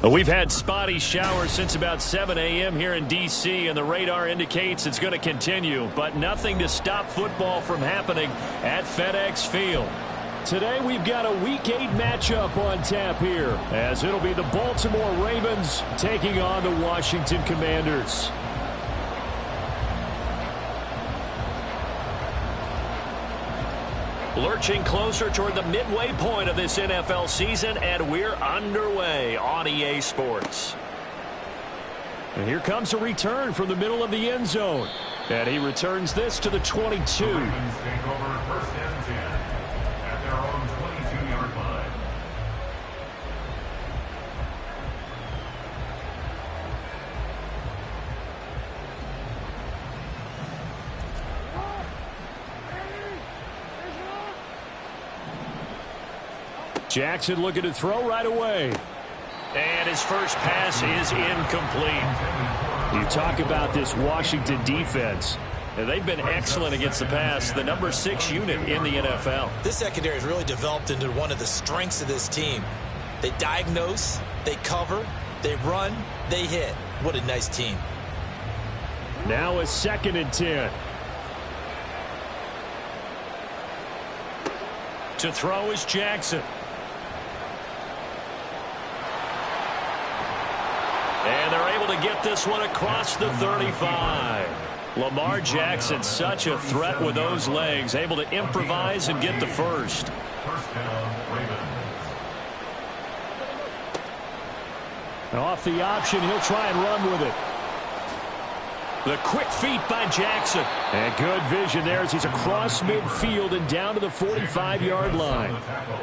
We've had spotty showers since about 7 a.m. here in D.C., and the radar indicates it's going to continue, but nothing to stop football from happening at FedEx Field. Today we've got a Week 8 matchup on tap here, as it'll be the Baltimore Ravens taking on the Washington Commanders. Lurching closer toward the midway point of this NFL season, and we're underway on EA Sports. And here comes a return from the middle of the end zone. And he returns this to the 22. The Ravens take over first and 10 at their own 22-yard line. Jackson looking to throw right away. And his first pass is incomplete. You talk about this Washington defense. And they've been excellent against the pass, the number 6 unit in the NFL. This secondary has really developed into one of the strengths of this team. They diagnose, they cover, they run, they hit. What a nice team. Now a 2nd and 10. To throw is Jackson. And they're able to get this one across the 35. Lamar Jackson, such a threat with those legs, able to improvise and get the first. First down, Ravens. Off the option, he'll try and run with it. The quick feet by Jackson. And good vision there as he's across midfield and down to the 45-yard line.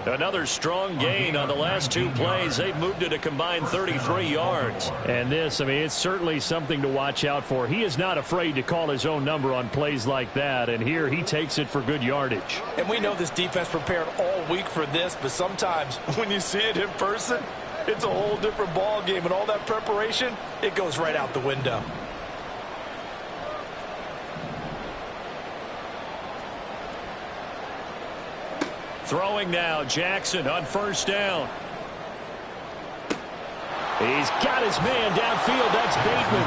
Another strong gain on the last 2 plays. They've moved it a combined 33 yards. And this, I mean, it's certainly something to watch out for. He is not afraid to call his own number on plays like that. And here he takes it for good yardage. And we know this defense prepared all week for this, but sometimes when you see it in person, it's a whole different ball game. And all that preparation, it goes right out the window. Throwing now, Jackson on first down. He's got his man downfield. That's Bateman.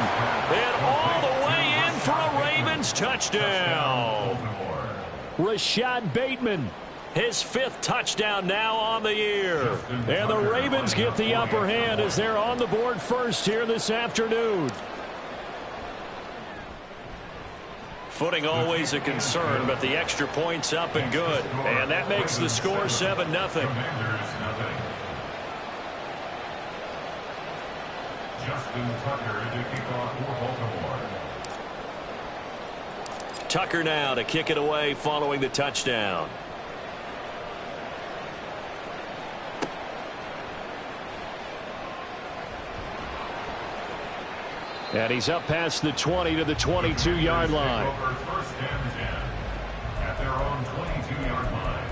And all the way in for a Ravens touchdown. Rashad Bateman, his 5th touchdown now on the year. And the Ravens get the upper hand as they're on the board first here this afternoon. Footing always a concern, but the extra point's up and good. And that makes the score 7-0. Justin Tucker to kick off for Baltimore. Tucker now to kick it away following the touchdown. And he's up past the 20 to the 22-yard line. Over first and 10 at their own 22-yard line.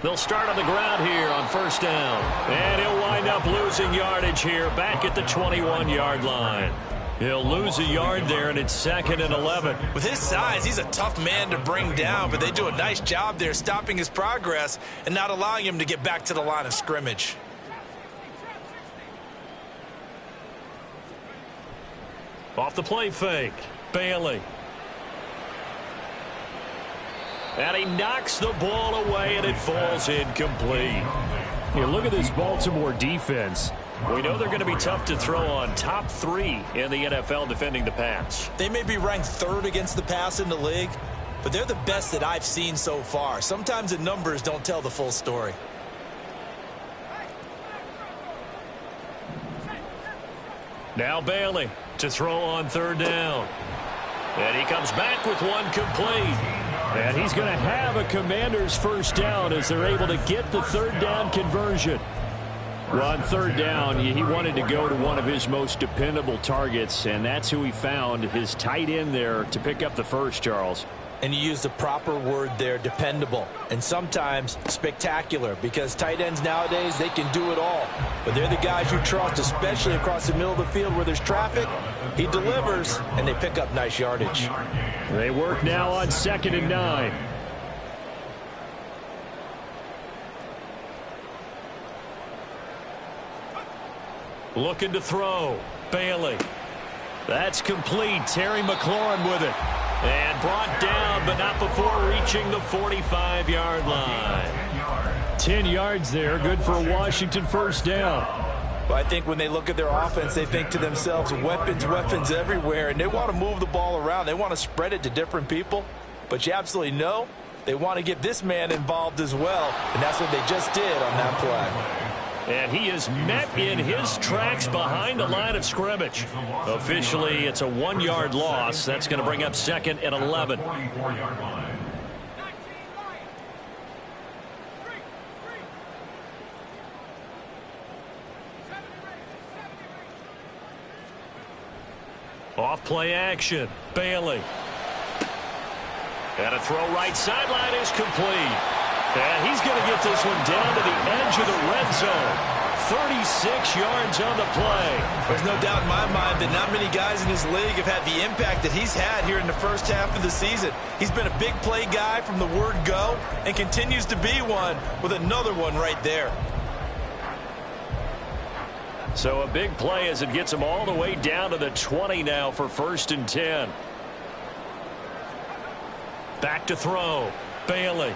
They'll start on the ground here on first down. And he'll wind up losing yardage here back at the 21-yard line. He'll lose a yard there, and it's 2nd and 11. With his size, he's a tough man to bring down, but they do a nice job there stopping his progress and not allowing him to get back to the line of scrimmage. Off the play fake, Bailey. And he knocks the ball away, and it falls incomplete. You look at this Baltimore defense. We know they're going to be tough to throw on. Top 3 in the NFL defending the pass. They may be ranked 3rd against the pass in the league, but they're the best that I've seen so far. Sometimes the numbers don't tell the full story. Now Bailey to throw on 3rd down. And he comes back with one complete. And he's going to have a Commander's first down as they're able to get the 3rd down conversion. Well, on 3rd down, he wanted to go to one of his most dependable targets, and that's who he found, his tight end there, to pick up the first, Charles. And you use the proper word there, dependable. And sometimes spectacular, because tight ends nowadays, they can do it all. But they're the guys you trust, especially across the middle of the field where there's traffic. He delivers, and they pick up nice yardage. They work now on 2nd and 9. Looking to throw. Bailey. That's complete. Terry McLaurin with it. And brought down, but not before reaching the 45-yard line. 10 yards there. Good for a Washington first down. But I think when they look at their offense, they think to themselves, weapons, weapons everywhere. And they want to move the ball around. They want to spread it to different people. But you absolutely know they want to get this man involved as well. And that's what they just did on that play. And he is met in his tracks behind the line of scrimmage. Officially, it's a 1-yard loss. That's going to bring up 2nd and 11. Off play action. Bailey. And a throw right sideline is complete. And he's going to get this one down to the edge of the red zone. 36 yards on the play. There's no doubt in my mind that not many guys in this league have had the impact that he's had here in the first half of the season. He's been a big play guy from the word go and continues to be one with another one right there. So a big play as it gets him all the way down to the 20 now for 1st and 10. Back to throw. Bailey.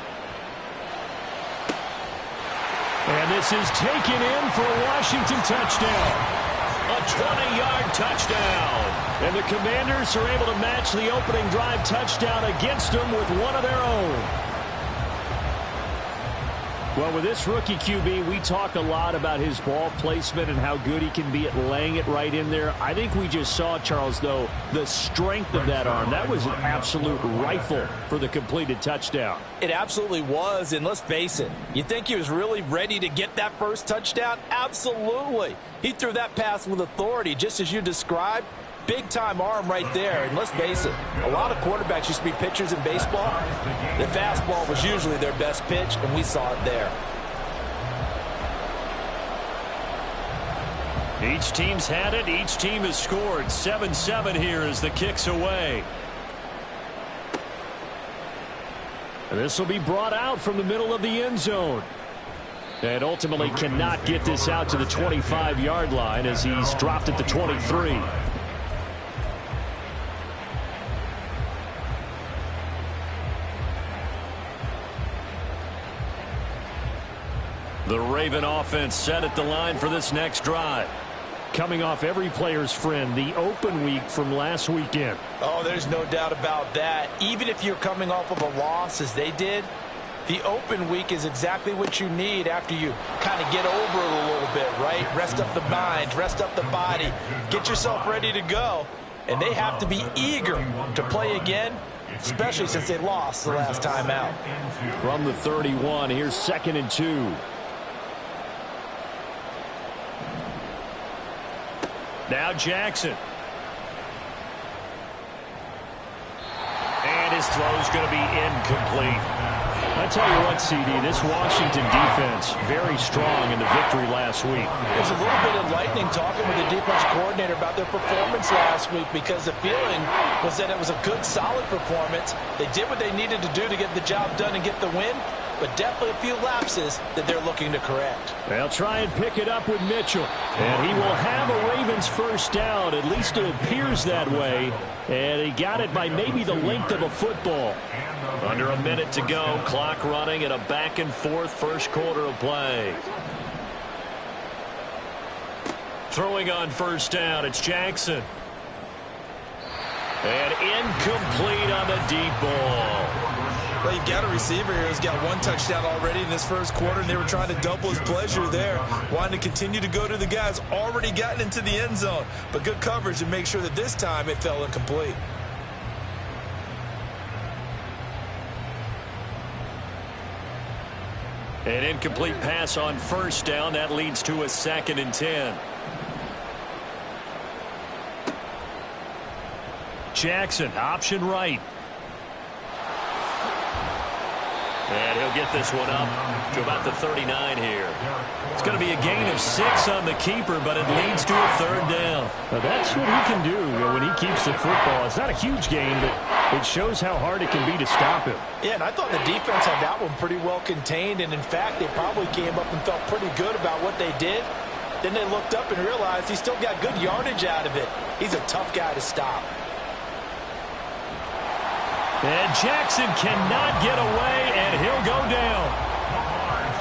And this is taken in for a Washington touchdown. A 20-yard touchdown. And the Commanders are able to match the opening drive touchdown against them with one of their own. Well, with this rookie QB, we talk a lot about his ball placement and how good he can be at laying it right in there. I think we just saw, Charles, though, the strength of that arm. That was an absolute rifle for the completed touchdown. It absolutely was, and let's face it, you think he was really ready to get that first touchdown? Absolutely. He threw that pass with authority, just as you described. Big-time arm right there, and let's face it, a lot of quarterbacks used to be pitchers in baseball. The fastball was usually their best pitch, and we saw it there. Each team's had it. Each team has scored. 7-7 here as the kick's away. And this will be brought out from the middle of the end zone. And ultimately cannot get this out to the 25-yard line as he's dropped at the 23. The Raven offense set at the line for this next drive. Coming off every player's friend, the open week from last weekend. Oh, there's no doubt about that. Even if you're coming off of a loss as they did, the open week is exactly what you need after you kind of get over it a little bit, right? Rest up the mind, rest up the body, get yourself ready to go. And they have to be eager to play again, especially since they lost the last time out. From the 31, here's 2nd and 2. Now Jackson. And his throw's going to be incomplete. I tell you what, CD, this Washington defense, very strong in the victory last week. It was a little bit enlightening talking with the defense coordinator about their performance last week, because the feeling was that it was a good, solid performance. They did what they needed to do to get the job done and get the win, but definitely a few lapses that they're looking to correct. They'll try and pick it up with Mitchell. And he will have a Ravens first down. At least it appears that way. And he got it by maybe the length of a football. Under a minute to go. Clock running and a back-and-forth first quarter of play. Throwing on first down, it's Jackson. And incomplete on the deep ball. Well, you've got a receiver here who's got one touchdown already in this first quarter, and they were trying to double his pleasure there, wanting to continue to go to the guys already gotten into the end zone. But good coverage to make sure that this time it fell incomplete. An incomplete pass on first down. That leads to a 2nd and 10. Jackson, option right. And he'll get this one up to about the 39 here. It's going to be a gain of 6 on the keeper, but it leads to a 3rd down. Now that's what he can do when he keeps the football. It's not a huge gain, but it shows how hard it can be to stop him. Yeah, and I thought the defense had that one pretty well contained, and in fact, they probably came up and felt pretty good about what they did. Then they looked up and realized he still got good yardage out of it. He's a tough guy to stop. And Jackson cannot get away, and he'll go down.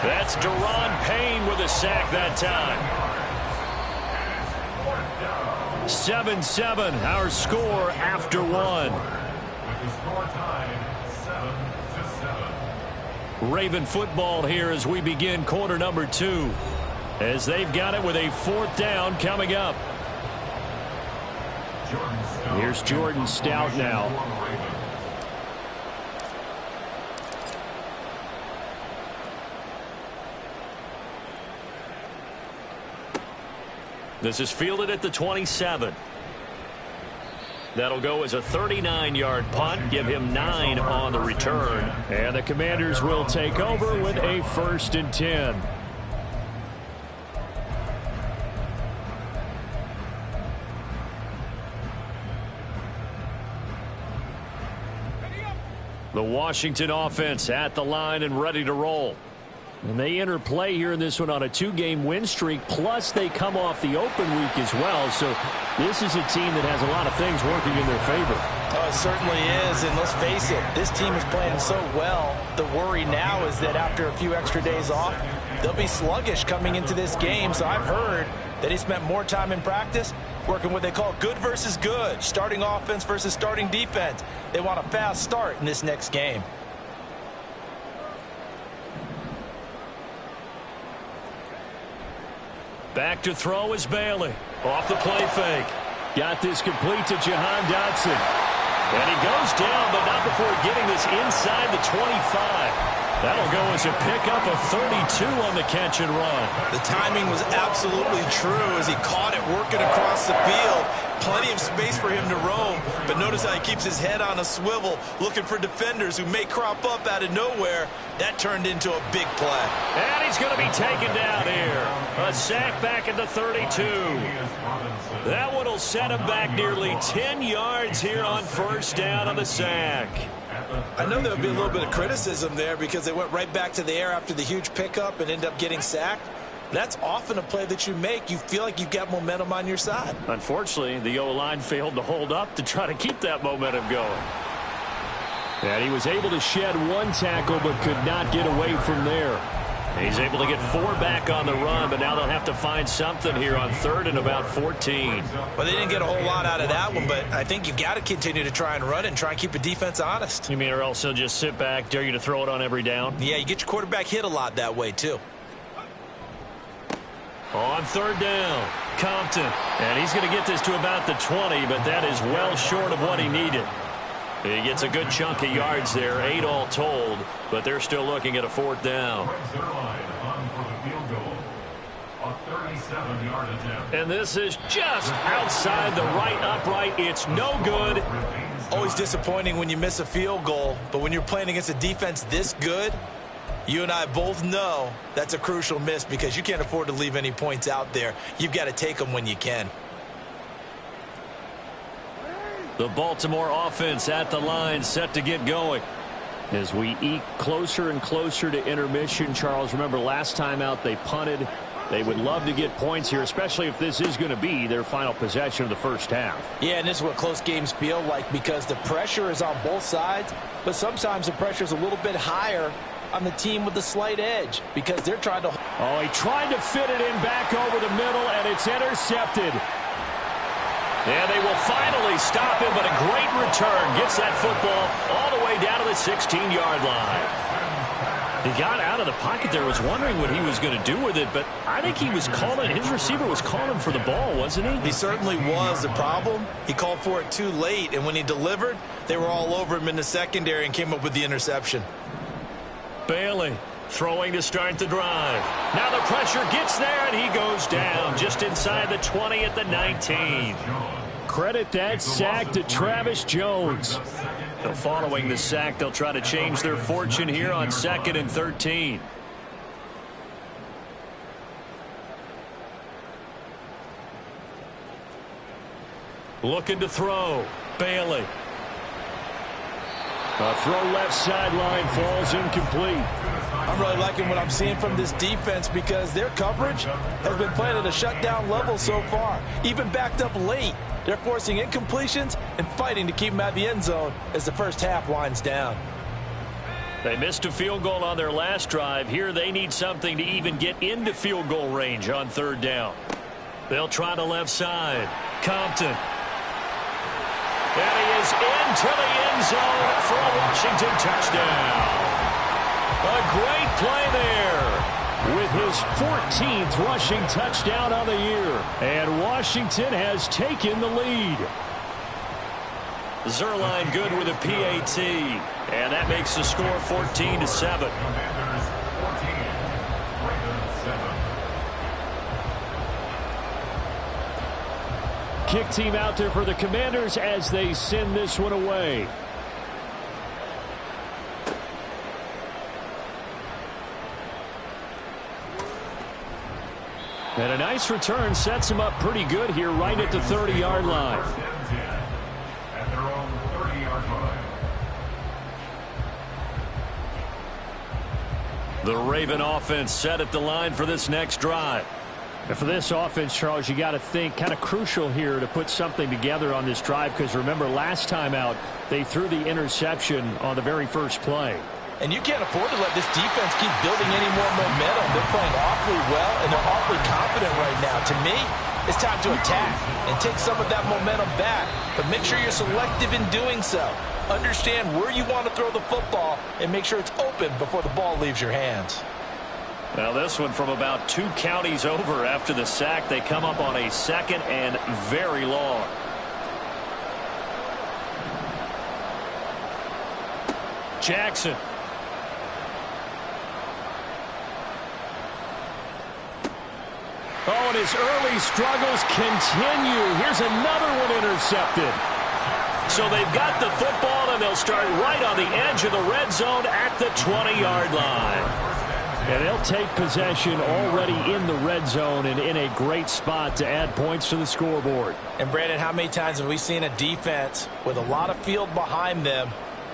That's Deron Payne with a sack that time. 7-7, our score after 1. With the score tied 7-7. Raven football here as we begin quarter number 2. As they've got it with a 4th down coming up. Here's Jordan Stout now. This is fielded at the 27. That'll go as a 39-yard punt. Give him 9 on the return. And the Commanders will take over with a 1st and 10. The Washington offense at the line and ready to roll. And they enter play here in this one on a 2-game win streak, plus they come off the open week as well. So this is a team that has a lot of things working in their favor. Oh, it certainly is, and let's face it, this team is playing so well. The worry now is that after a few extra days off, they'll be sluggish coming into this game. So I've heard that he spent more time in practice working what they call good versus good, starting offense versus starting defense. They want a fast start in this next game. Back to throw is Bailey. Off the play fake. Got this complete to Jahan Dotson. And he goes down, but not before getting this inside the 25. That'll go as a pickup of 32 on the catch and run. The timing was absolutely true as he caught it working across the field. Plenty of space for him to roam, but notice how he keeps his head on a swivel, looking for defenders who may crop up out of nowhere. That turned into a big play. And he's going to be taken down here. A sack back at the 32. That one will set him back nearly 10 yards here on 1st down on the sack. I know there would be a little bit of criticism there because they went right back to the air after the huge pickup and ended up getting sacked. That's often a play that you make. You feel like you've got momentum on your side. Unfortunately, the O-line failed to hold up to try to keep that momentum going. And he was able to shed 1 tackle but could not get away from there. He's able to get 4 back on the run, but now they'll have to find something here on 3rd and about 14. Well, they didn't get a whole lot out of that one, but I think you've got to continue to try and run it and try and keep the defense honest. You mean or else he'll just sit back, dare you to throw it on every down? Yeah, you get your quarterback hit a lot that way, too. On 3rd down, Compton. And he's going to get this to about the 20, but that is well short of what he needed. He gets a good chunk of yards there, 8 all told, but they're still looking at a 4th down. And this is just outside the right upright. It's no good. Always disappointing when you miss a field goal, but when you're playing against a defense this good, you and I both know that's a crucial miss because you can't afford to leave any points out there. You've got to take them when you can. The Baltimore offense at the line, set to get going. As we eke closer and closer to intermission, Charles, remember last time out they punted. They would love to get points here, especially if this is going to be their final possession of the 1st half. Yeah, and this is what close games feel like because the pressure is on both sides, but sometimes the pressure is a little bit higher on the team with the slight edge because they're trying to... Oh, he tried to fit it in back over the middle, and it's intercepted. And they will finally stop him, but a great return. Gets that football all the way down to the 16-yard line. He got out of the pocket there, was wondering what he was going to do with it, but I think he was calling, his receiver was calling for the ball, wasn't he? He certainly was. The problem, he called for it too late, and when he delivered, they were all over him in the secondary and came up with the interception. Bailey throwing to start the drive. Now the pressure gets there, and he goes down just inside the 20 at the 19. Credit that sack to Travis Jones. So following the sack, they'll try to change their fortune here on 2nd and 13. Looking to throw. Bailey. A throw left sideline falls incomplete. I'm really liking what I'm seeing from this defense because their coverage has been playing at a shutdown level so far. Even backed up late, they're forcing incompletions and fighting to keep them out of the end zone as the first half winds down. They missed a field goal on their last drive. Here they need something to even get into field goal range on 3rd down. They'll try the left side. Compton. And he is into the end zone for a Washington touchdown. A great play there with his 14th rushing touchdown on the year. And Washington has taken the lead. Zerline good with a PAT. And that makes the score 14-7. Kick team out there for the Commanders as they send this one away. And a nice return sets him up pretty good here right at the 30-yard line. At their own 30-yard line. The Raven offense set at the line for this next drive. And for this offense, Charles, you got to think kind of crucial here to put something together on this drive because remember last time out they threw the interception on the very first play. And you can't afford to let this defense keep building any more momentum. They're playing awfully well, and they're awfully confident right now. To me, it's time to attack and take some of that momentum back. But make sure you're selective in doing so. Understand where you want to throw the football and make sure it's open before the ball leaves your hands. Now this one from about 2 counties over after the sack. They come up on a 2nd and very long. Jackson. Oh, and his early struggles continue. Here's another one intercepted. So they've got the football, and they'll start right on the edge of the red zone at the 20-yard line. And they'll take possession already in the red zone and in a great spot to add points to the scoreboard. And, Brandon, how many times have we seen a defense with a lot of field behind them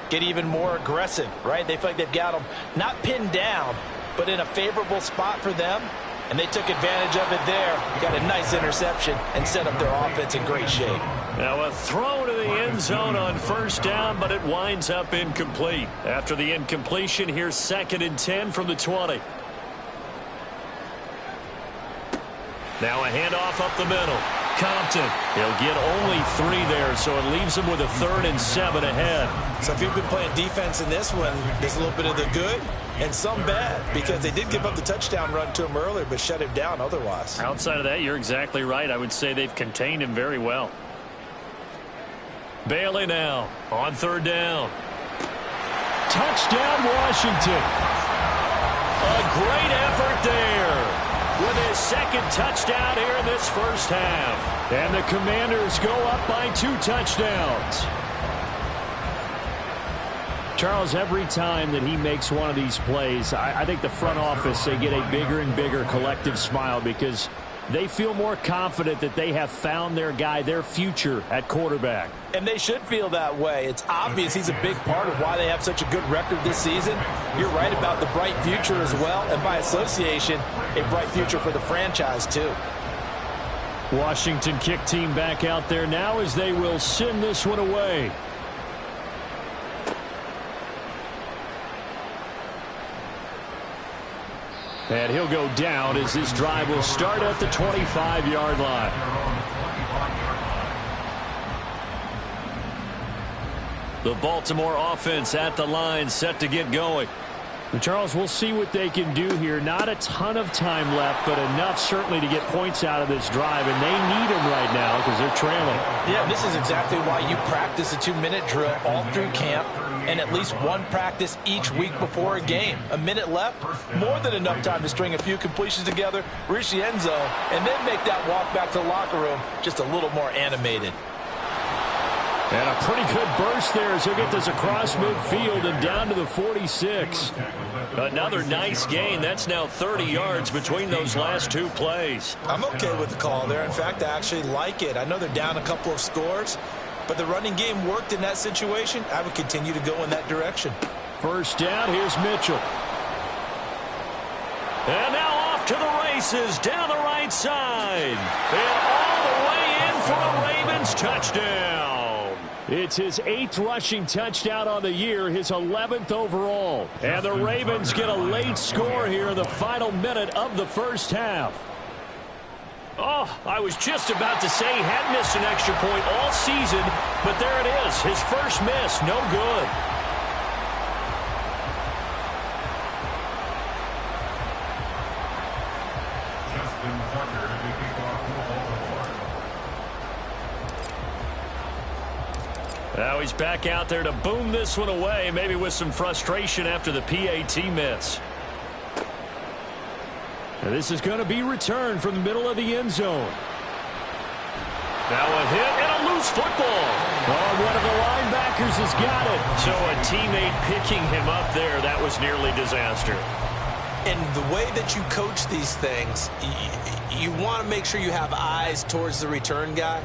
get even more aggressive, right? They feel like they've got them not pinned down, but in a favorable spot for them. And they took advantage of it there. Got a nice interception and set up their offense in great shape. Now a throw to the end zone on 1st down, but it winds up incomplete. After the incompletion, here's 2nd and 10 from the 20. Now a handoff up the middle. Compton. He'll get only 3 there, so it leaves him with a 3rd and 7 ahead. So if you've been playing defense in this one, there's a little bit of the good and some bad because they did give up the touchdown run to him earlier but shut him down otherwise. Outside of that, you're exactly right. I would say they've contained him very well. Bailey now on 3rd down. Touchdown, Washington. A great effort there with his 2nd touchdown here in this first half. And the Commanders go up by 2 touchdowns. Charles, every time that he makes one of these plays, I think the front office, they get a bigger and bigger collective smile because they feel more confident that they have found their guy, their future at quarterback. And they should feel that way. It's obvious he's a big part of why they have such a good record this season. You're right about the bright future as well, and by association, a bright future for the franchise too. Washington kick team back out there now as they will send this one away. And he'll go down as this drive will start at the 25-yard line. The Baltimore offense at the line set to get going. And Charles, we'll see what they can do here. Not a ton of time left, but enough certainly to get points out of this drive, and they need them right now because they're trailing. Yeah, this is exactly why you practice a 2-minute drill all through camp and at least one practice each week before a game. A minute left, more than enough time to string a few completions together, reach the end zone, and then make that walk back to the locker room just a little more animated. And a pretty good burst there as he'll get this across midfield and down to the 46. Another nice gain. That's now 30 yards between those last two plays. I'm okay with the call there. In fact, I actually like it. I know they're down a couple of scores, but the running game worked in that situation. I would continue to go in that direction. First down, here's Mitchell. And now off to the races down the right side. And all the way in for a Ravens touchdown. It's his 8th rushing touchdown on the year, his 11th overall. And the Ravens get a late score here in the final minute of the first half. Oh, I was just about to say he hadn't missed an extra point all season, but there it is, his first miss, no good. Now he's back out there to boom this one away, maybe with some frustration after the PAT miss. And this is going to be returned from the middle of the end zone. Now a hit and a loose football. Oh, one of the linebackers has got it. So a teammate picking him up there, that was nearly disaster. And the way that you coach these things, you want to make sure you have eyes towards the return guy,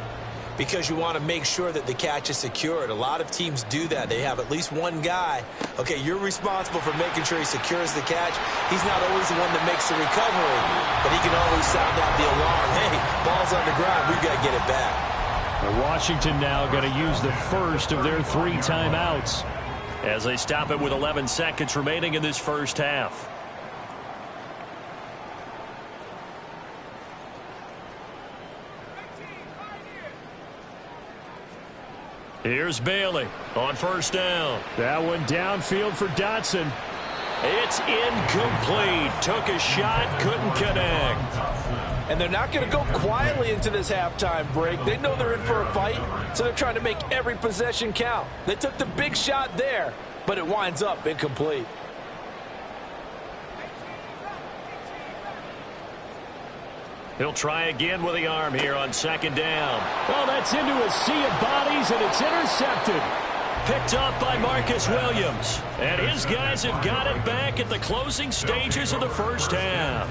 because you want to make sure that the catch is secured. A lot of teams do that. They have at least one guy. Okay, you're responsible for making sure he secures the catch. He's not always the one that makes the recovery, but he can always sound out the alarm. Hey, ball's on the ground. We've got to get it back. Washington now going to use the first of their 3 timeouts as they stop it with 11 seconds remaining in this first half. Here's Bailey on first down. That one downfield for Dotson. It's incomplete. Took a shot, couldn't connect. And they're not going to go quietly into this halftime break. They know they're in for a fight, so they're trying to make every possession count. They took the big shot there, but it winds up incomplete. He'll try again with the arm here on second down. Well, that's into a sea of bodies, and it's intercepted. Picked up by Marcus Williams. And his guys have got it back at the closing stages of the first half.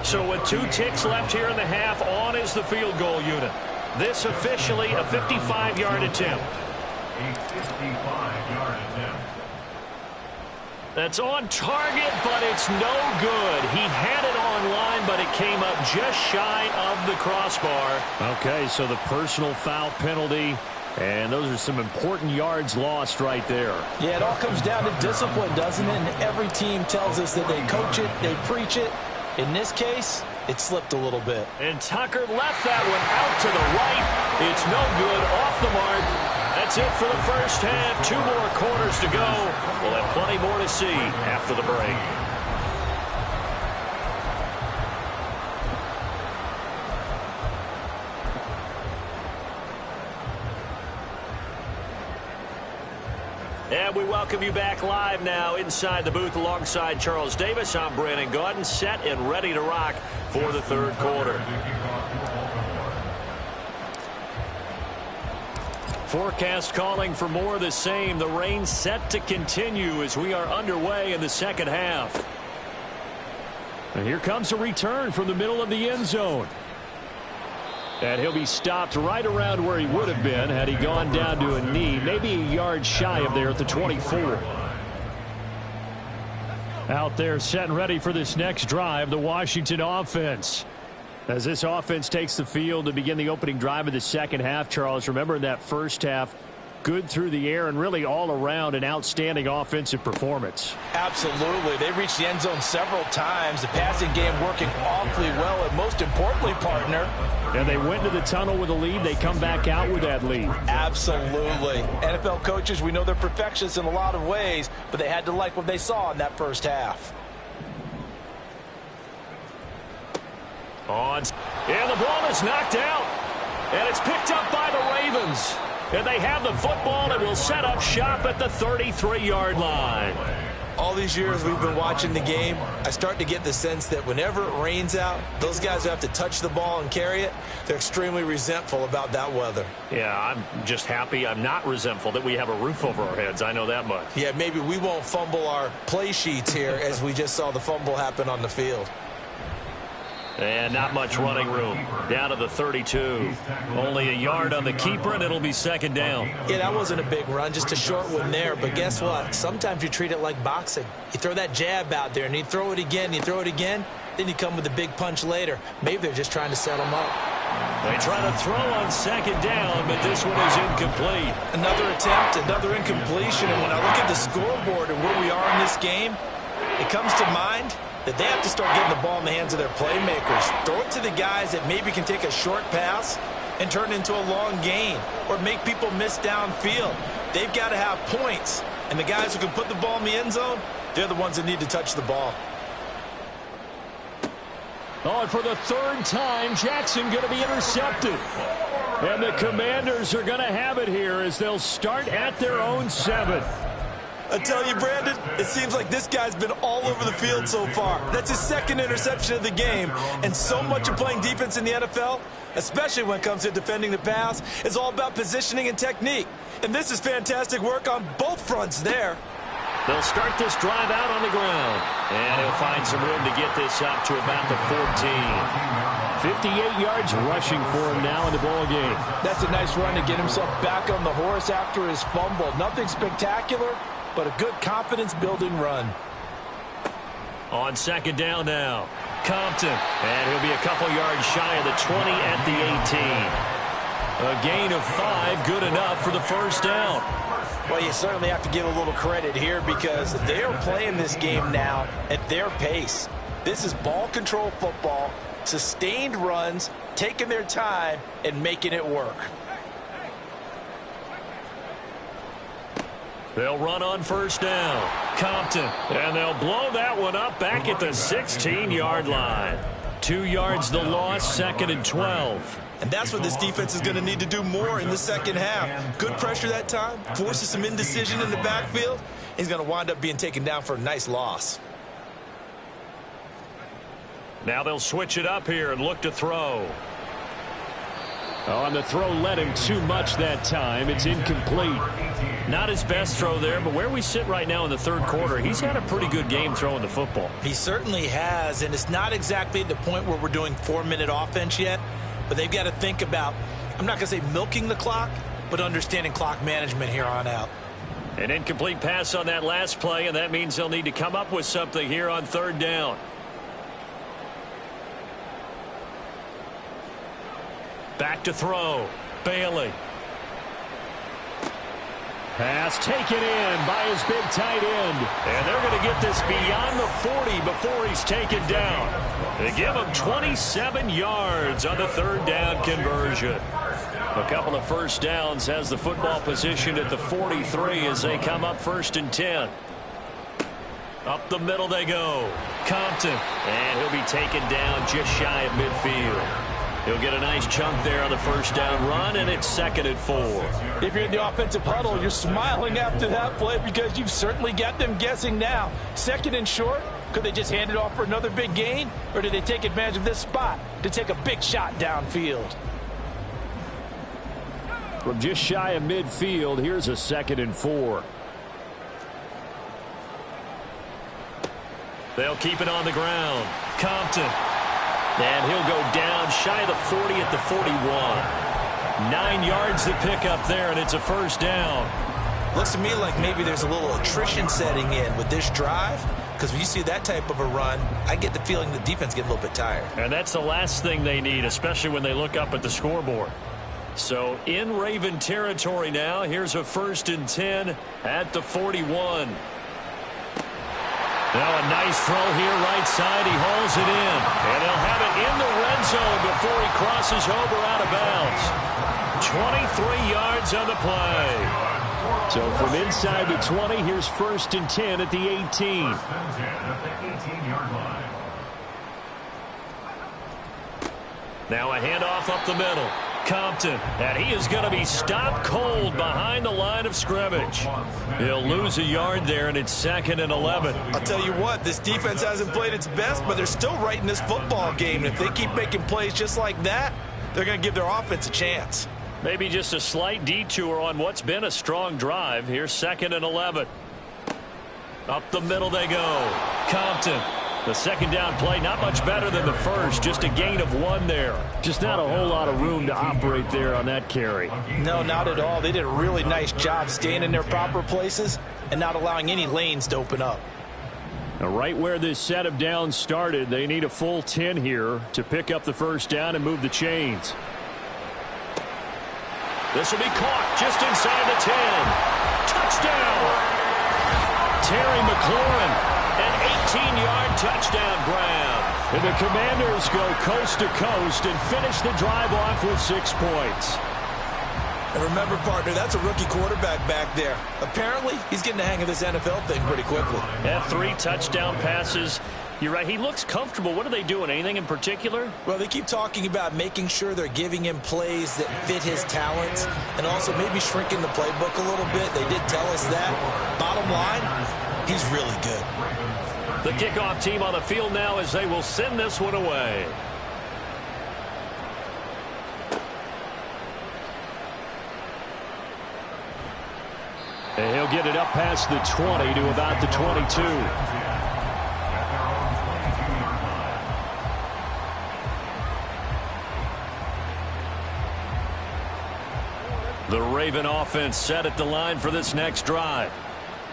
So with 2 ticks left here in the half, on is the field goal unit. This officially a 55-yard attempt. A 55-yard attempt. That's on target, but it's no good. He had it on line, but it came up just shy of the crossbar. Okay, so the personal foul penalty, and those are some important yards lost right there. Yeah, it all comes down to discipline, doesn't it? And every team tells us that they coach it, they preach it. In this case, it slipped a little bit. And Tucker left that one out to the right. It's no good, off the mark. That's it for the first half. 2 more quarters to go. We'll have plenty more to see after the break. And we welcome you back live now inside the booth alongside Charles Davis. I'm Brandon Gaudin, set and ready to rock for the third quarter. Forecast calling for more of the same. The rain set to continue as we are underway in the second half. And here comes a return from the middle of the end zone. And he'll be stopped right around where he would have been had he gone down to a knee, maybe a yard shy of there at the 24. Out there set and ready for this next drive, the Washington offense. As this offense takes the field to begin the opening drive of the second half, Charles, remember in that first half, good through the air and really all around an outstanding offensive performance. Absolutely. They reached the end zone several times. The passing game working awfully well, and most importantly, partner. And they went to the tunnel with a lead. They come back out with that lead. Absolutely. NFL coaches, we know they're perfectionists in a lot of ways, but they had to like what they saw in that first half. And the ball is knocked out. And it's picked up by the Ravens. And they have the football and will set up shop at the 33-yard line. all these years we've been watching the game, I start to get the sense that whenever it rains out, those guys who have to touch the ball and carry it, they're extremely resentful about that weather. Yeah, I'm just happy I'm not resentful that we have a roof over our heads. I know that much. Yeah, maybe we won't fumble our play sheets here as we just saw the fumble happen on the field. And not much running room. Down to the 32. Only a yard on the keeper, and it'll be second down. Yeah, that wasn't a big run, just a short one there. But guess what? Sometimes you treat it like boxing. You throw that jab out there, and you throw it again, you throw it again, then you come with a big punch later. Maybe they're just trying to set them up. They try to throw on second down, but this one is incomplete. Another attempt, another incompletion. And when I look at the scoreboard and where we are in this game, it comes to mind that they have to start getting the ball in the hands of their playmakers. Throw it to the guys that maybe can take a short pass and turn it into a long gain or make people miss downfield. They've got to have points. And the guys who can put the ball in the end zone, they're the ones that need to touch the ball. Oh, and for the third time, Jackson going to be intercepted. And the Commanders are going to have it here as they'll start at their own 7. I tell you, Brandon, it seems like this guy's been all over the field so far. That's his second interception of the game. And so much of playing defense in the NFL, especially when it comes to defending the pass, is all about positioning and technique. And this is fantastic work on both fronts there. They'll start this drive out on the ground. And he'll find some room to get this up to about the 14. 58 yards rushing for him now in the ball game. That's a nice run to get himself back on the horse after his fumble. Nothing spectacular, but a good confidence-building run. On second down now, Compton. And he'll be a couple yards shy of the 20 at the 18. A gain of 5, good enough for the first down. Well, you certainly have to give a little credit here because they are playing this game now at their pace. This is ball control football, sustained runs, taking their time, and making it work. They'll run on first down. Compton. And they'll blow that one up back at the 16-yard line. 2 yards the loss, second and 12. And that's what this defense is going to need to do more in the second half. Good pressure that time, forces some indecision in the backfield. He's going to wind up being taken down for a nice loss. Now they'll switch it up here and look to throw. Oh, and the throw led him too much that time. It's incomplete. Not his best throw there, but where we sit right now in the third quarter, he's had a pretty good game throwing the football. He certainly has, and it's not exactly the point where we're doing 4-minute offense yet, but they've got to think about, I'm not going to say milking the clock, but understanding clock management here on out. An incomplete pass on that last play, and that means they'll need to come up with something here on third down. Back to throw. Bailey. Pass taken in by his big tight end. And they're going to get this beyond the 40 before he's taken down. They give him 27 yards on the third down conversion. A couple of first downs, has the football position at the 43 as they come up first and 10. Up the middle they go. Compton. And he'll be taken down just shy of midfield. He'll get a nice chunk there on the first down run, and it's second and 4. If you're in the offensive huddle, you're smiling after that play because you've certainly got them guessing now. Second and short, could they just hand it off for another big gain? Or did they take advantage of this spot to take a big shot downfield? From just shy of midfield, here's a second and 4. They'll keep it on the ground. Compton. And he'll go down shy of the 40 at the 41. 9 yards to pick up there, and it's a first down. Looks to me like maybe there's a little attrition setting in with this drive, because when you see that type of a run, I get the feeling the defense gets a little bit tired. And that's the last thing they need, especially when they look up at the scoreboard. So in Raven territory now, here's a first and 10 at the 41. Now a nice throw here right side. He hauls it in. And they'll have it in the red zone before he crosses over out of bounds. 23 yards on the play. So from inside the 20, here's first and 10 at the 18. Now a handoff up the middle. Compton, and he is going to be stopped cold behind the line of scrimmage. He'll lose a yard there, and it's 2nd and 11. I'll tell you what, this defense hasn't played its best, but they're still right in this football game. And if they keep making plays just like that, they're going to give their offense a chance. Maybe just a slight detour on what's been a strong drive. Here's 2nd and 11. Up the middle they go. Compton. The second down play, not much better than the first. Just a gain of 1 there. Just not a whole lot of room to operate there on that carry. No, not at all. They did a really nice job staying in their proper places and not allowing any lanes to open up. Now, right where this set of downs started, they need a full 10 here to pick up the first down and move the chains. This will be caught just inside the 10. Touchdown! Terry McLaurin. An 18-yard touchdown grab. And the Commanders go coast to coast and finish the drive off with 6 points. And remember, partner, that's a rookie quarterback back there. Apparently, he's getting the hang of this NFL thing pretty quickly. Yeah, 3 touchdown passes. You're right, he looks comfortable. What are they doing? Anything in particular? Well, they keep talking about making sure they're giving him plays that fit his talents and also maybe shrinking the playbook a little bit. They did tell us that. Bottom line, he's really good. The kickoff team on the field now as they will send this one away. And he'll get it up past the 20 to about the 22. The Raven offense set at the line for this next drive.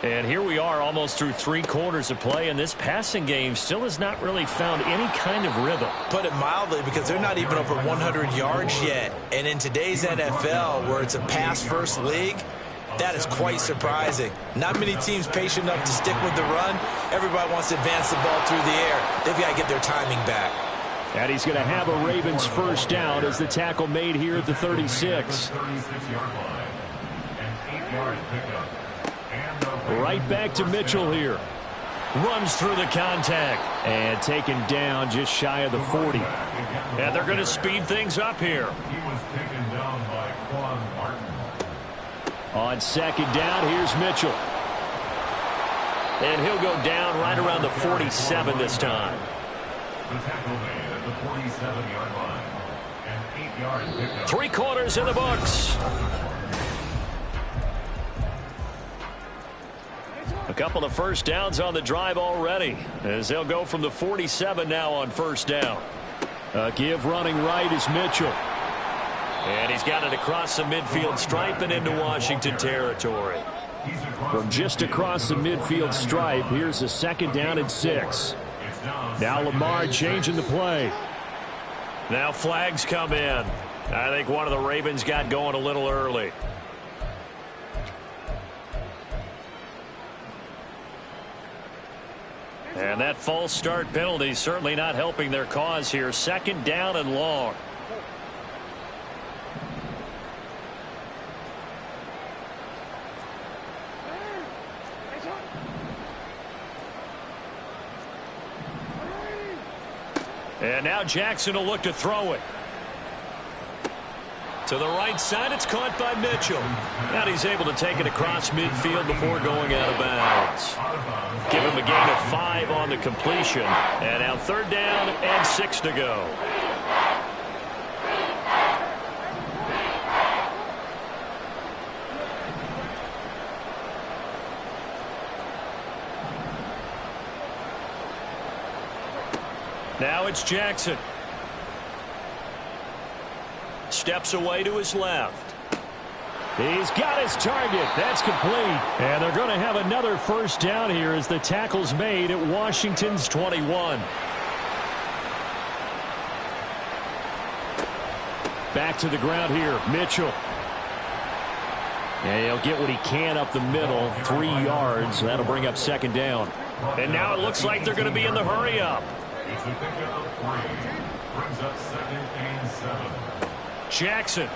And here we are almost through 3 quarters of play, and this passing game still has not really found any kind of rhythm. Put it mildly, because they're not even over 100 yards yet. And in today's NFL, where it's a pass-first league, that is quite surprising. Not many teams patient enough to stick with the run. Everybody wants to advance the ball through the air. They've got to get their timing back. And he's going to have a Ravens first down as the tackle made here at the 36. Right back to Mitchell here. Runs through the contact. And taken down just shy of the 40. And they're going to speed things up here. He was taken down by Quan Martin. On second down, here's Mitchell. And he'll go down right around the 47 this time. The tackle made at the 47-yard line. An 8-yard pickup. 3 quarters in the books. A couple of first downs on the drive already, as they'll go from the 47 now on first down. A give running right is Mitchell. And he's got it across the midfield stripe and into Washington territory. From just across the midfield stripe, here's a second down and 6. Now Lamar changing the play. Now flags come in. I think one of the Ravens got going a little early. And that false start penalty certainly not helping their cause here. Second down and long. And now Jackson will look to throw it. To the right side, it's caught by Mitchell. And he's able to take it across midfield before going out of bounds. Give him a gain of 5 on the completion. And now third down and 6 to go. Now it's Jackson. Steps away to his left. He's got his target. That's complete. And they're going to have another first down here as the tackle's made at Washington's 21. Back to the ground here. Mitchell. And he'll get what he can up the middle. 3 yards. That'll bring up second down. And now it looks like they're going to be in the hurry up. It's a pickup of 3. Brings up 2nd and 7. Jackson.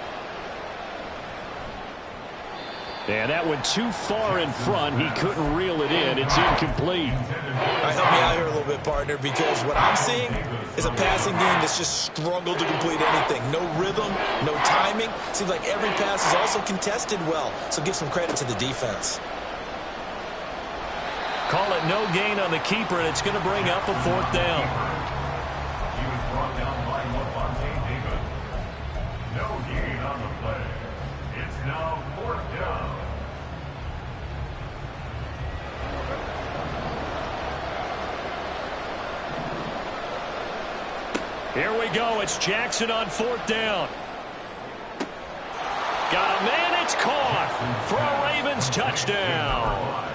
And that went too far in front. He couldn't reel it in. It's incomplete. All right, help me out here a little bit, partner, because what I'm seeing is a passing game that's just struggled to complete anything. No rhythm, no timing. Seems like every pass is also contested well. So give some credit to the defense. Call it no gain on the keeper, and it's going to bring up a 4th down. He was brought down by David. No gain on the play. It's now 4th down. Here we go. It's Jackson on 4th down. Got a man. It's caught for a Ravens touchdown.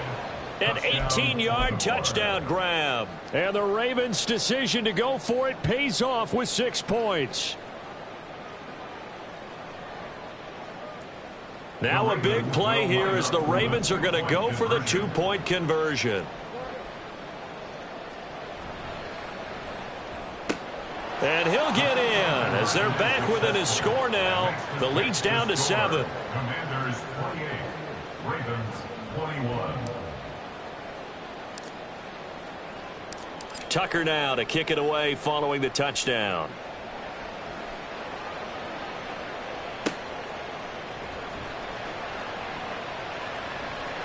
An 18-yard touchdown grab. And the Ravens' decision to go for it pays off with 6 points. Now a big play here as the Ravens are going to go for the 2-point conversion. And he'll get in as they're back within his score now. The lead's down to 7. Commanders 28, Ravens 21. Tucker now to kick it away following the touchdown.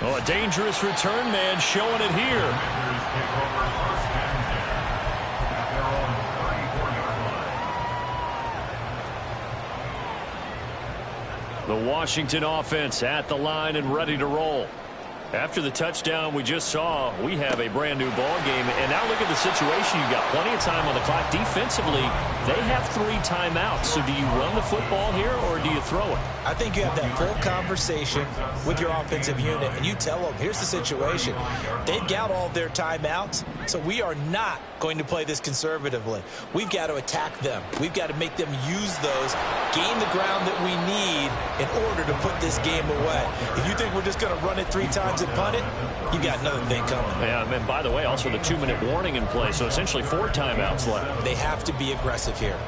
Oh, a dangerous return man showing it here. The Washington offense at the line and ready to roll. After the touchdown we just saw, we have a brand new ball game. And now look at the situation. You've got plenty of time on the clock. Defensively, they have 3 timeouts. So do you run the football here or do you throw it? I think you have that full conversation with your offensive unit, and you tell them, here's the situation. They've got all their timeouts, so we are not going to play this conservatively. We've got to attack them. We've got to make them use those, gain the ground that we need in order to put this game away. If you think we're just going to run it 3 times and punt it, you got another thing coming. Yeah, and by the way, also the 2-minute warning in play, so essentially 4 timeouts left. They have to be aggressive here.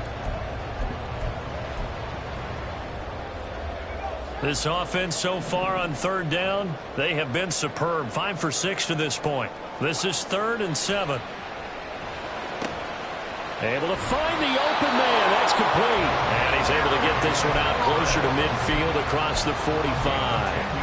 This offense so far on 3rd down, they have been superb. 5 for 6 to this point. This is 3rd and 7. Able to find the open man. That's complete. And he's able to get this one out closer to midfield across the 45.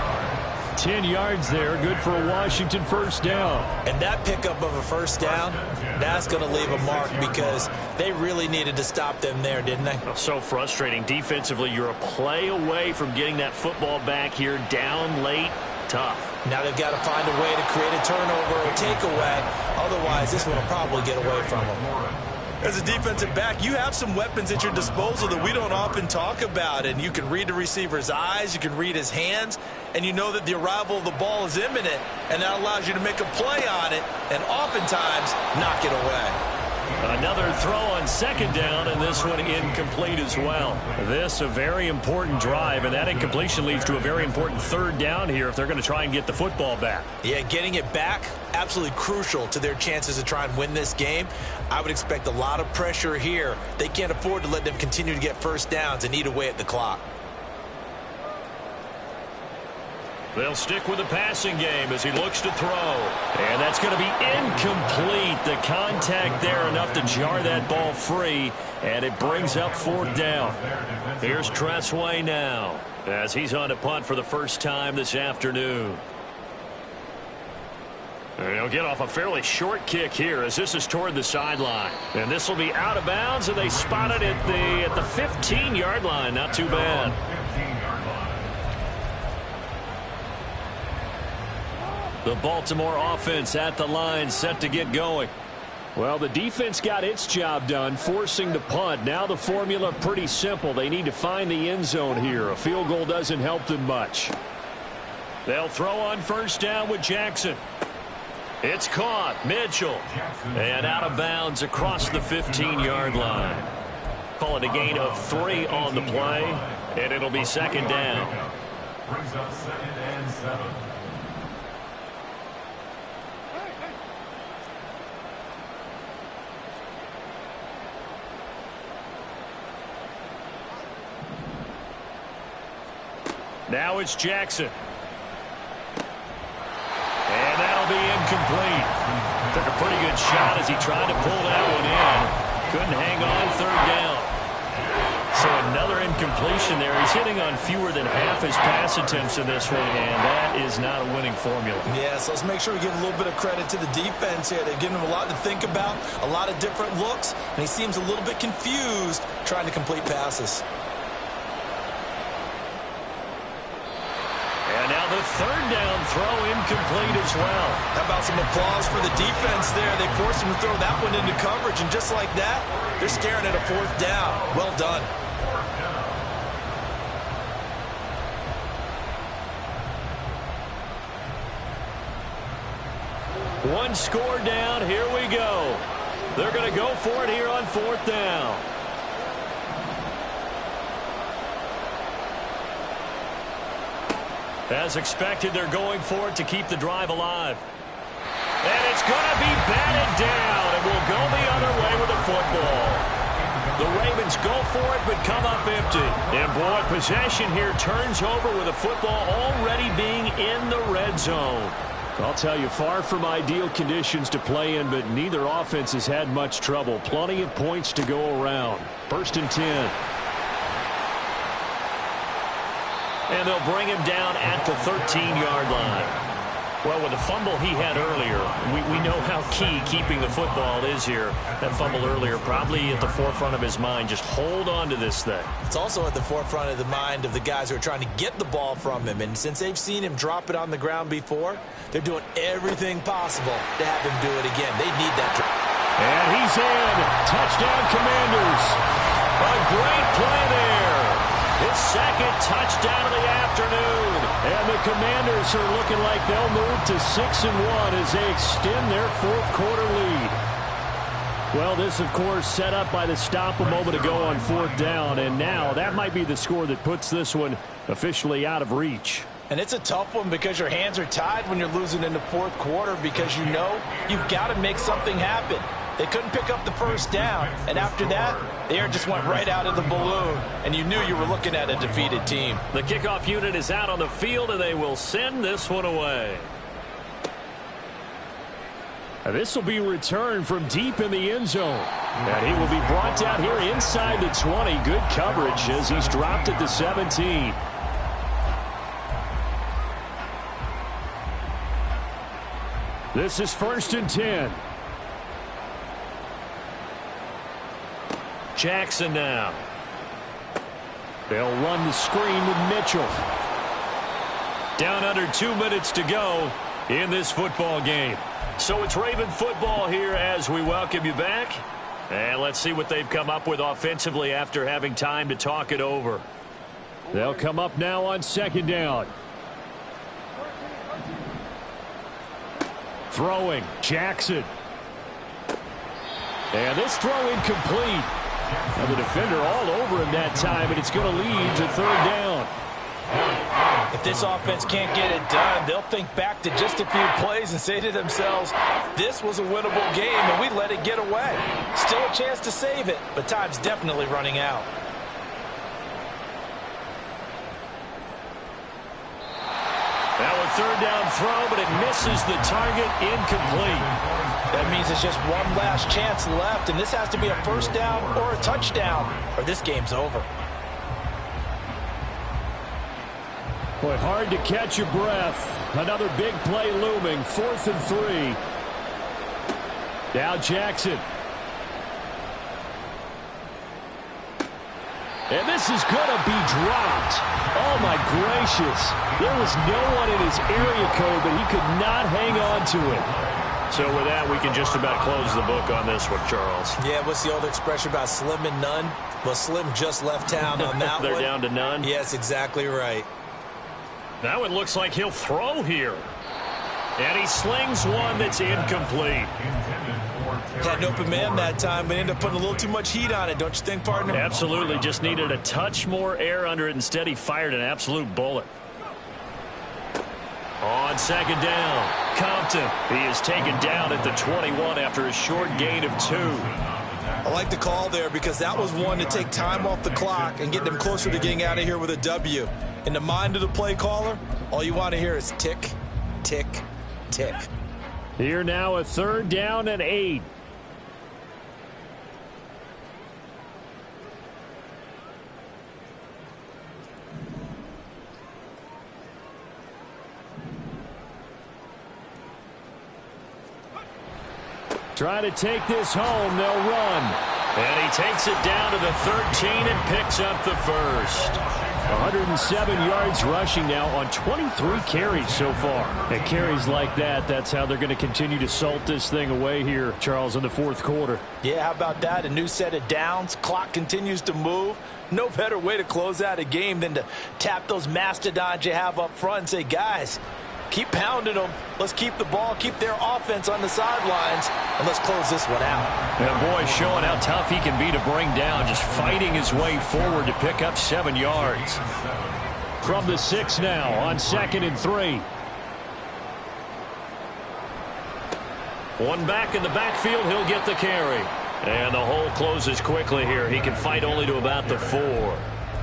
10 yards there. Good for a Washington 1st down. And that pickup of a 1st down, that's going to leave a mark because they really needed to stop them there, didn't they? So frustrating. Defensively, you're a play away from getting that football back here down late. Tough. Now they've got to find a way to create a turnover or a takeaway. Otherwise, this one will probably get away from them. As a defensive back, you have some weapons at your disposal that we don't often talk about. And you can read the receiver's eyes, you can read his hands, and you know that the arrival of the ball is imminent, and that allows you to make a play on it and oftentimes knock it away. Another throw on 2nd down, and this one incomplete as well. This a very important drive, and that incompletion leads to a very important 3rd down here if they're going to try and get the football back. Yeah, getting it back, absolutely crucial to their chances to try and win this game. I would expect a lot of pressure here. They can't afford to let them continue to get 1st downs and eat away at the clock. They'll stick with the passing game as he looks to throw. And that's going to be incomplete. The contact there enough to jar that ball free. And it brings up 4th down. Here's Tressway now as he's on to punt for the first time this afternoon. And he'll get off a fairly short kick here as this is toward the sideline. And this will be out of bounds, and they spot it at the 15-yard line. Not too bad. The Baltimore offense at the line, set to get going. Well, the defense got its job done, forcing the punt. Now the formula pretty simple. They need to find the end zone here. A field goal doesn't help them much. They'll throw on 1st down with Jackson. It's caught. Mitchell. And out of bounds across the 15-yard line. Call it a gain of 3 on the play, and it'll be 2nd down. Brings up 2nd and 7. Now it's Jackson. incomplete. Took a pretty good shot as he tried to pull that one in. Couldn't hang on third down. So another incompletion there. He's hitting on fewer than half his pass attempts in this one, and that is not a winning formula. Yeah, so let's make sure we give a little bit of credit to the defense here. They've given him a lot to think about, a lot of different looks, and he seems a little bit confused trying to complete passes. And now the third down throw incomplete as well. How about some applause for the defense there? They forced him to throw that one into coverage, and just like that, they're staring at a fourth down. Well done. One score down. Here we go. They're going to go for it here on fourth down. As expected, they're going for it to keep the drive alive. And it's going to be batted down, and we'll go the other way with the football. The Ravens go for it, but come up empty. And, boy, possession here turns over with the football already being in the red zone. I'll tell you, far from ideal conditions to play in, but neither offense has had much trouble. Plenty of points to go around. 1st and 10. And they'll bring him down at the 13-yard line. Well, with the fumble he had earlier, we know how key keeping the football is here. That fumble earlier probably at the forefront of his mind. Just hold on to this thing. It's also at the forefront of the mind of the guys who are trying to get the ball from him. And since they've seen him drop it on the ground before, they're doing everything possible to have him do it again. They need that. And he's in. Touchdown, Commanders. A great play there. His second touchdown of the afternoon. And the Commanders are looking like they'll move to 6-1 as they extend their fourth quarter lead. Well, this, of course, set up by the stop a moment ago on fourth down. And now that might be the score that puts this one officially out of reach. And it's a tough one because your hands are tied when you're losing in the fourth quarter because you know you've got to make something happen. They couldn't pick up the first down, and after that, the air just went right out of the balloon, and you knew you were looking at a defeated team. The kickoff unit is out on the field, and they will send this one away. This will be returned from deep in the end zone. And he will be brought down here inside the 20. Good coverage as he's dropped at the 17. This is 1st and 10. Jackson now. They'll run the screen with Mitchell. Down under 2 minutes to go in this football game. So it's Raven football here as we welcome you back. And let's see what they've come up with offensively after having time to talk it over. They'll come up now on 2nd down. Throwing, Jackson. And this throw incomplete. And the defender all over him that time, and it's going to lead to 3rd down. If this offense can't get it done, they'll think back to just a few plays and say to themselves, this was a winnable game, and we let it get away. Still a chance to save it, but time's definitely running out. Now a 3rd down throw, but it misses the target, incomplete. That means it's just one last chance left, and this has to be a 1st down or a touchdown, or this game's over. Boy, hard to catch your breath. Another big play looming. 4th and 3. Now Jackson. And this is going to be dropped. Oh, my gracious. There was no one in his area code, but he could not hang on to it. So with that, we can just about close the book on this one, Charles. Yeah, what's the old expression about slim and none? Well, Slim just left town on that They're one. down to none? Yes, exactly right. Now it looks like he'll throw here. And he slings one that's incomplete. Had an open man that time, but ended up putting a little too much heat on it, don't you think, partner? Absolutely. Just needed a touch more air under it. Instead, he fired an absolute bullet. On 2nd down, Compton. He is taken down at the 21 after a short gain of 2. I like the call there because that was one to take time off the clock and get them closer to getting out of here with a W. In the mind of the play caller, all you want to hear is tick, tick, tick. Here now, a 3rd down and 8. Trying to take this home. They'll run. And he takes it down to the 13 and picks up the first. 107 yards rushing now on 23 carries so far. And carries like that, that's how they're going to continue to salt this thing away here, Charles, in the 4th quarter. Yeah, how about that? A new set of downs. Clock continues to move. No better way to close out a game than to tap those mastodons you have up front and say, guys, keep pounding them. Let's keep the ball, keep their offense on the sidelines, and let's close this one out. And boy, showing how tough he can be to bring down, just fighting his way forward to pick up 7 yards. From the 6 now on 2nd and 3. One back in the backfield, he'll get the carry. And the hole closes quickly here. He can fight only to about the 4.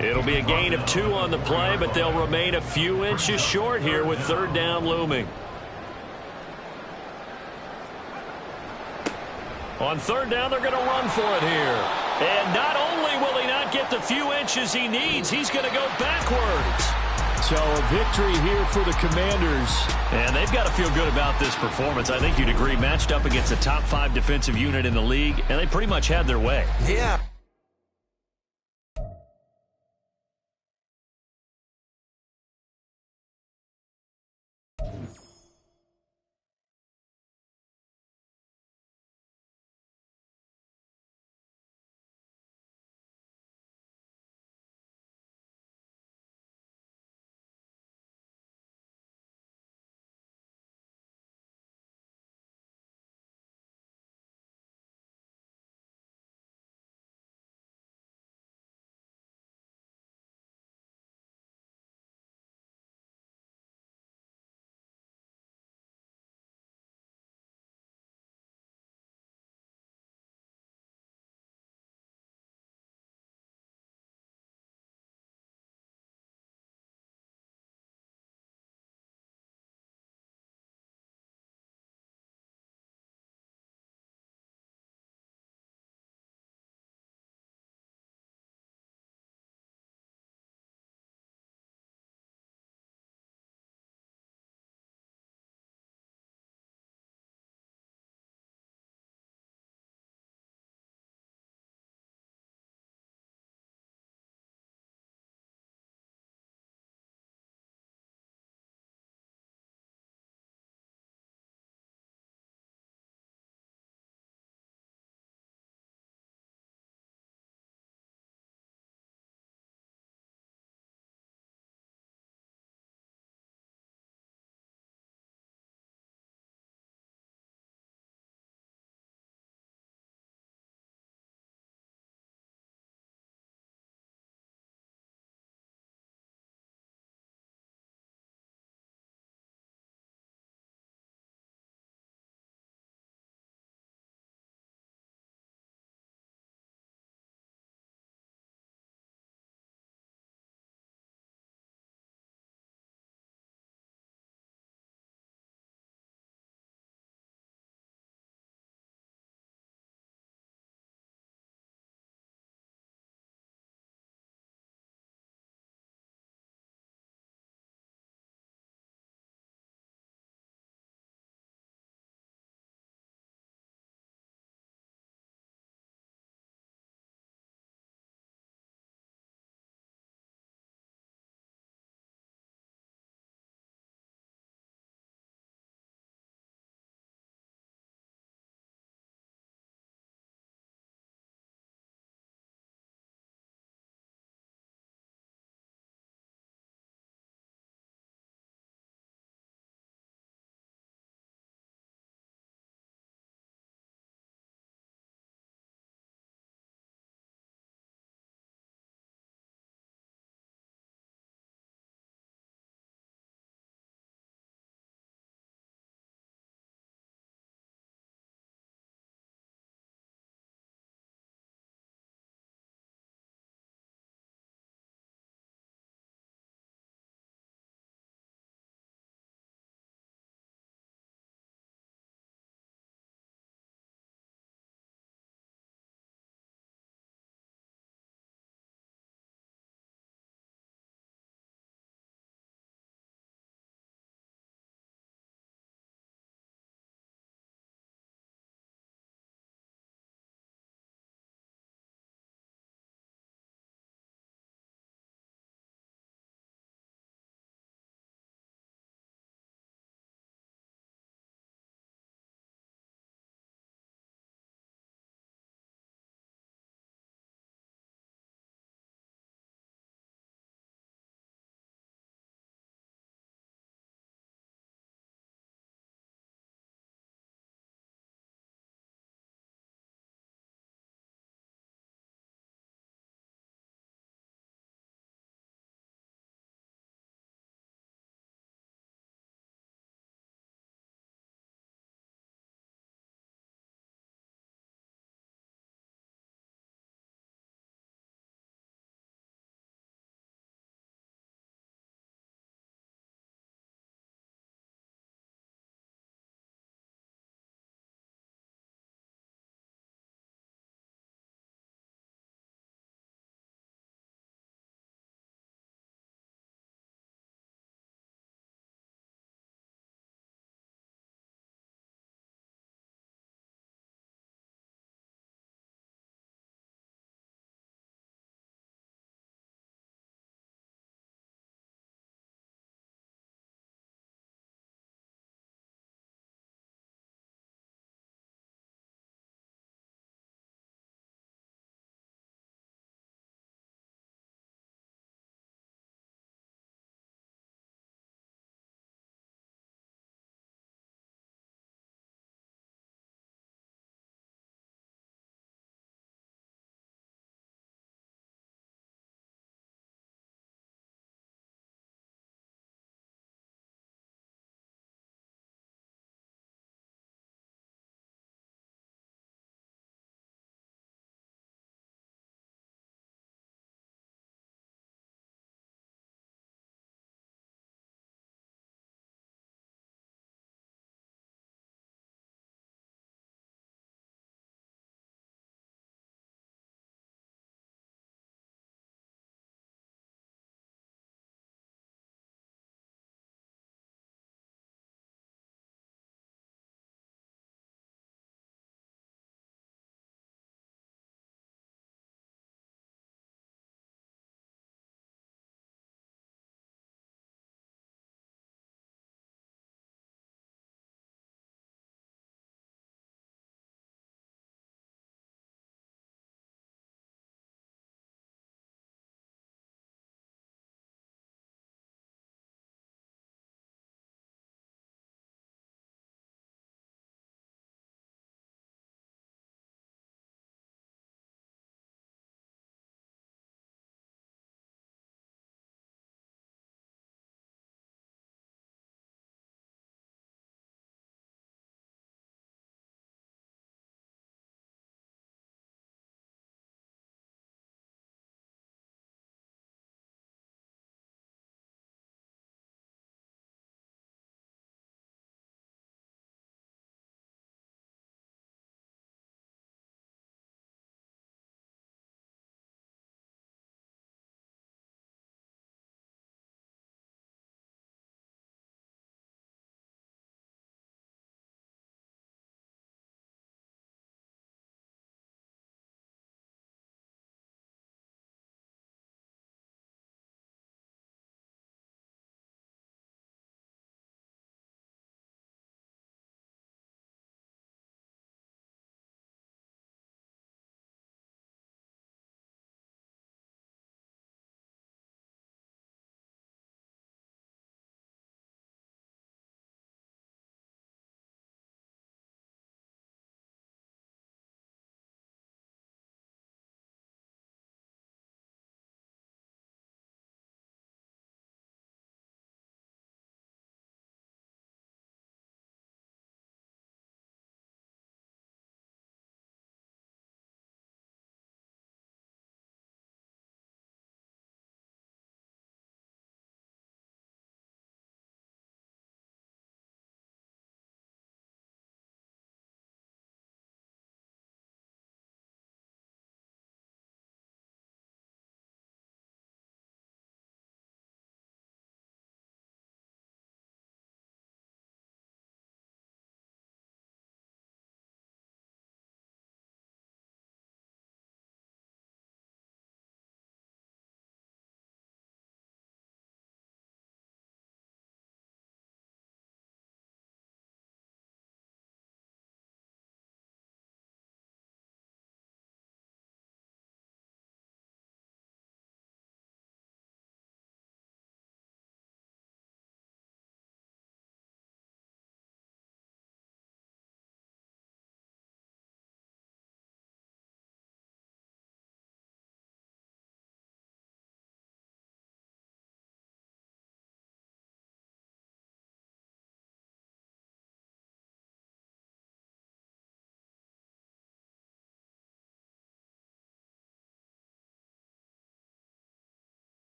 It'll be a gain of 2 on the play, but they'll remain a few inches short here with 3rd down looming. On 3rd down, they're going to run for it here. And not only will he not get the few inches he needs, he's going to go backwards. So a victory here for the Commanders. And they've got to feel good about this performance. I think you'd agree, matched up against a top 5 defensive unit in the league, and they pretty much had their way. Yeah,